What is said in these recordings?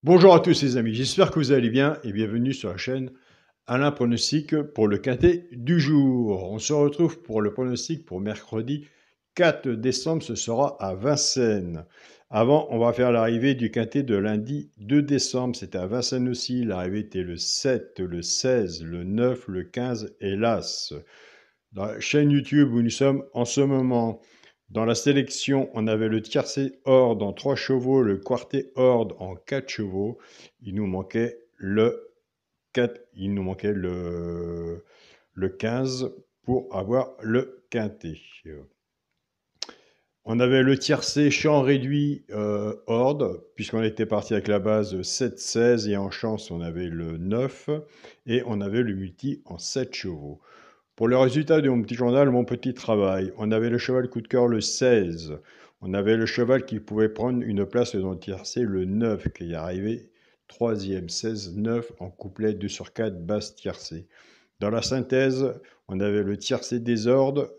Bonjour à tous les amis, j'espère que vous allez bien et bienvenue sur la chaîne Alain Pronostic pour le quintet du jour. On se retrouve pour le pronostic pour mercredi 4 décembre, ce sera à Vincennes. Avant, on va faire l'arrivée du quintet de lundi 2 décembre, c'était à Vincennes aussi, l'arrivée était le 7, le 16, le 9, le 15 et l'As. Dans la chaîne YouTube où nous sommes en ce moment, dans la sélection, on avait le tiercé horde en 3 chevaux, le quartet horde en 4 chevaux. Il nous manquait le 4, il nous manquait le 15 pour avoir le quintet. On avait le tiercé champ réduit horde, puisqu'on était parti avec la base 7-16 et en chance on avait le 9 et on avait le multi en 7 chevaux. Pour le résultat de mon petit journal, mon petit travail, on avait le cheval coup de cœur le 16. On avait le cheval qui pouvait prendre une place dans le tiercé le 9, qui est arrivé 3e, 16, 9 en couplet 2 sur 4, basse tiercé. Dans la synthèse, on avait le tiercé désordre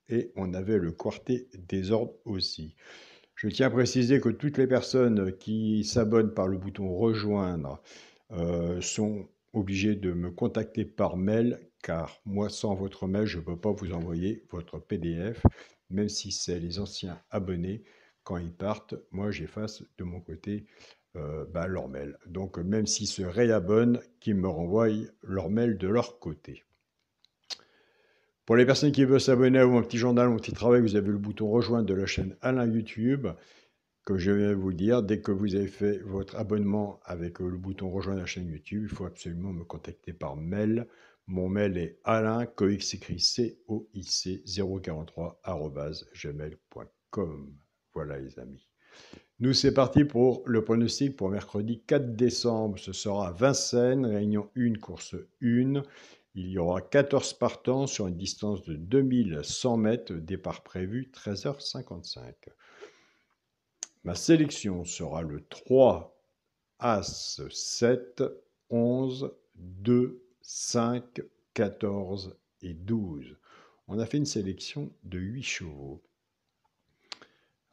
et on avait le quartet désordre aussi. Je tiens à préciser que toutes les personnes qui s'abonnent par le bouton rejoindre sont obligées de me contacter par mail, car moi, sans votre mail, je ne peux pas vous envoyer votre PDF, même si c'est les anciens abonnés. Quand ils partent, moi, j'efface de mon côté leur mail. Donc, même s'ils se réabonnent, qu'ils me renvoient leur mail de leur côté. Pour les personnes qui veulent s'abonner à mon petit journal, mon petit travail, vous avez le bouton rejoindre de la chaîne Alain YouTube. Comme je viens de vous le dire, dès que vous avez fait votre abonnement avec le bouton rejoindre la chaîne YouTube, il faut absolument me contacter par mail. Mon mail est alain, cox écrit COIC 043@gmail.com. Voilà les amis. Nous c'est parti pour le pronostic pour mercredi 4 décembre. Ce sera à Vincennes, réunion 1, course 1. Il y aura 14 partants sur une distance de 2100 mètres, départ prévu 13h55. Ma sélection sera le 3, As, 7, 11, 2, 5, 14 et 12. On a fait une sélection de 8 chevaux.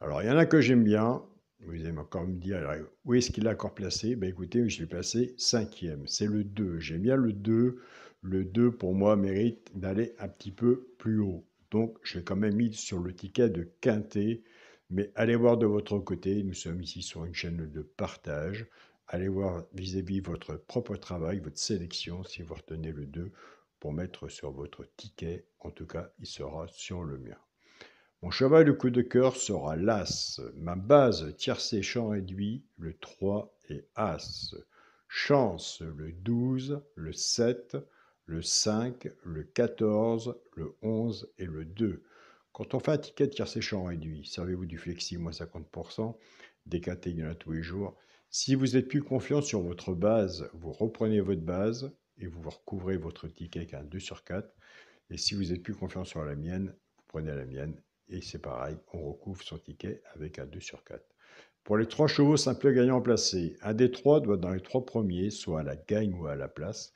Alors, il y en a que j'aime bien. Vous allez encore me dire, alors, où est-ce qu'il a encore placé? Ben, écoutez, je l'ai placé 5e. C'est le 2. J'aime bien le 2. Le 2, pour moi, mérite d'aller un petit peu plus haut. Donc, je l'ai quand même mis sur le ticket de quintet. Mais allez voir de votre côté. Nous sommes ici sur une chaîne de partage. Allez voir vis-à-vis votre propre travail, votre sélection, si vous retenez le 2 pour mettre sur votre ticket. En tout cas, il sera sur le mien. Mon cheval de coup de cœur sera l'As. Ma base tiercé champ réduit, le 3 et As. Chance, le 12, le 7, le 5, le 14, le 11 et le 2. Quand on fait un ticket de tiercé champ réduit, servez-vous du flexi moins 50%, des quintés, il y en a tous les jours. Si vous êtes plus confiant sur votre base, vous reprenez votre base et vous recouvrez votre ticket avec un 2 sur 4. Et si vous êtes plus confiant sur la mienne, vous prenez la mienne. Et c'est pareil, on recouvre son ticket avec un 2 sur 4. Pour les 3 chevaux simple gagnant placés, un des 3 doit dans les 3 premiers, soit à la gagne ou à la place.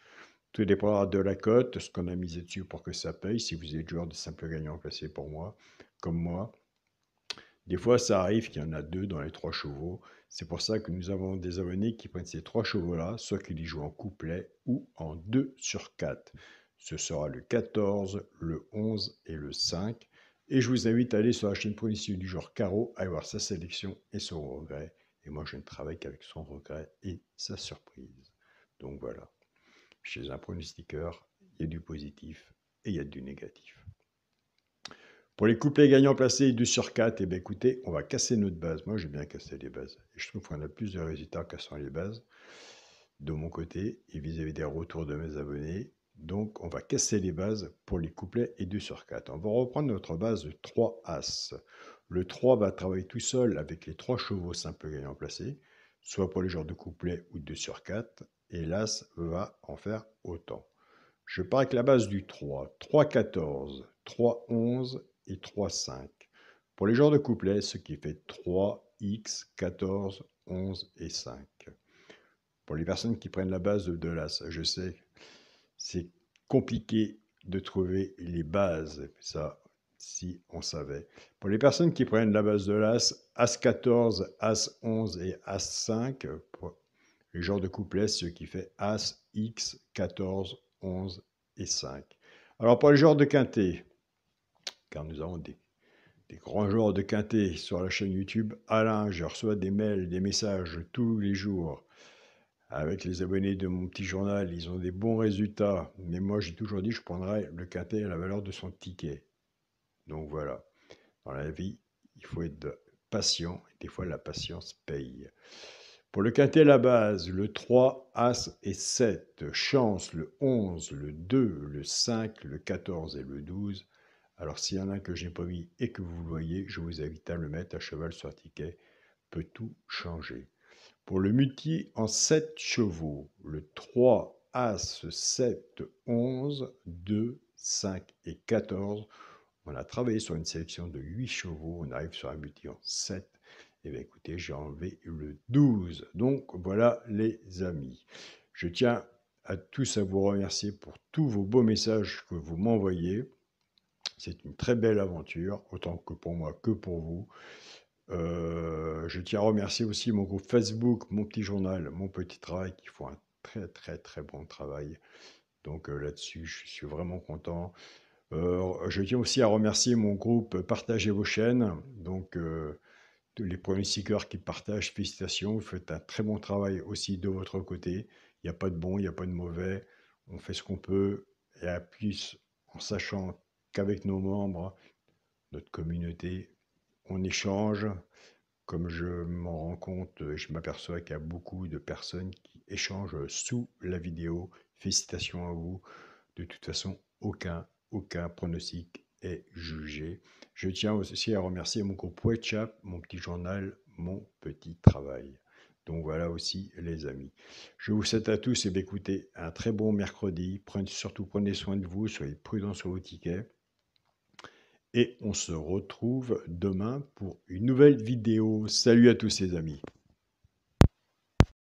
Tout dépendra de la cote, ce qu'on a misé dessus pour que ça paye, si vous êtes joueur de simple gagnant placé pour moi, comme moi. Des fois, ça arrive qu'il y en a 2 dans les 3 chevaux. C'est pour ça que nous avons des abonnés qui prennent ces 3 chevaux-là, soit qu'ils y jouent en couplet ou en 2 sur 4. Ce sera le 14, le 11 et le 5. Et je vous invite à aller sur la chaîne pronostic du genre Caro, à voir sa sélection et son regret. Et moi, je ne travaille qu'avec son regret et sa surprise. Donc voilà. Chez un pronostiqueur, il y a du positif et il y a du négatif. Pour les couplets gagnants placés 2 sur 4, eh bien, écoutez, on va casser notre base. Moi, j'aime bien casser les bases. Et je trouve qu'on a plus de résultats en cassant les bases de mon côté et vis-à-vis des retours de mes abonnés. Donc, on va casser les bases pour les couplets et 2 sur 4. On va reprendre notre base de 3 As. Le 3 va travailler tout seul avec les 3 chevaux simples gagnants placés, soit pour les genres de couplets ou 2 sur 4. Et l'As va en faire autant. Je pars avec la base du 3. 3, 14, 3, 11 et 3, 5. Pour les genres de couplets, ce qui fait 3, X, 14, 11 et 5. Pour les personnes qui prennent la base de l'As, je sais, c'est compliqué de trouver les bases, ça, si on savait. Pour les personnes qui prennent la base de l'As, As 14, As 11 et As 5, Les genres de couplets, ce qui fait As, X, 14, 11 et 5. Alors pour les genres de quintet, car nous avons des grands joueurs de quintet sur la chaîne YouTube. Alain, je reçois des mails, des messages tous les jours. Avec les abonnés de mon petit journal, ils ont des bons résultats. Mais moi, j'ai toujours dit que je prendrais le quintet à la valeur de son ticket. Donc voilà. Dans la vie, il faut être patient. Et des fois, la patience paye. Pour le quintet, la base, le 3, As et 7. Chance, le 11, le 2, le 5, le 14 et le 12. Alors, s'il y en a un que je n'ai pas mis et que vous le voyez, je vous invite à le mettre à cheval sur ticket. Peut tout changer. Pour le multi en 7 chevaux, le 3, As, 7, 11, 2, 5 et 14. On a travaillé sur une sélection de 8 chevaux. On arrive sur un multi en 7. Eh bien, écoutez, j'ai enlevé le 12. Donc, voilà, les amis. Je tiens à tous à vous remercier pour tous vos beaux messages que vous m'envoyez. C'est une très belle aventure, autant que pour moi que pour vous. Je tiens à remercier aussi mon groupe Facebook, mon petit journal, mon petit travail, qui font un très très très bon travail. Donc là-dessus, je suis vraiment content. Je tiens aussi à remercier mon groupe Partagez vos chaînes. Donc tous les pronostiqueurs qui partagent, félicitations. Vous faites un très bon travail aussi de votre côté. Il n'y a pas de bon, il n'y a pas de mauvais. On fait ce qu'on peut. Et à plus, en sachant qu'avec nos membres, notre communauté, on échange. Comme je m'en rends compte, je m'aperçois qu'il y a beaucoup de personnes qui échangent sous la vidéo. Félicitations à vous. De toute façon, aucun pronostic est jugé. Je tiens aussi à remercier mon groupe WhatsApp, mon petit journal, mon petit travail. Donc voilà aussi les amis. Je vous souhaite à tous d'écouter un très bon mercredi. Surtout prenez soin de vous, soyez prudents sur vos tickets. Et on se retrouve demain pour une nouvelle vidéo. Salut à tous les amis.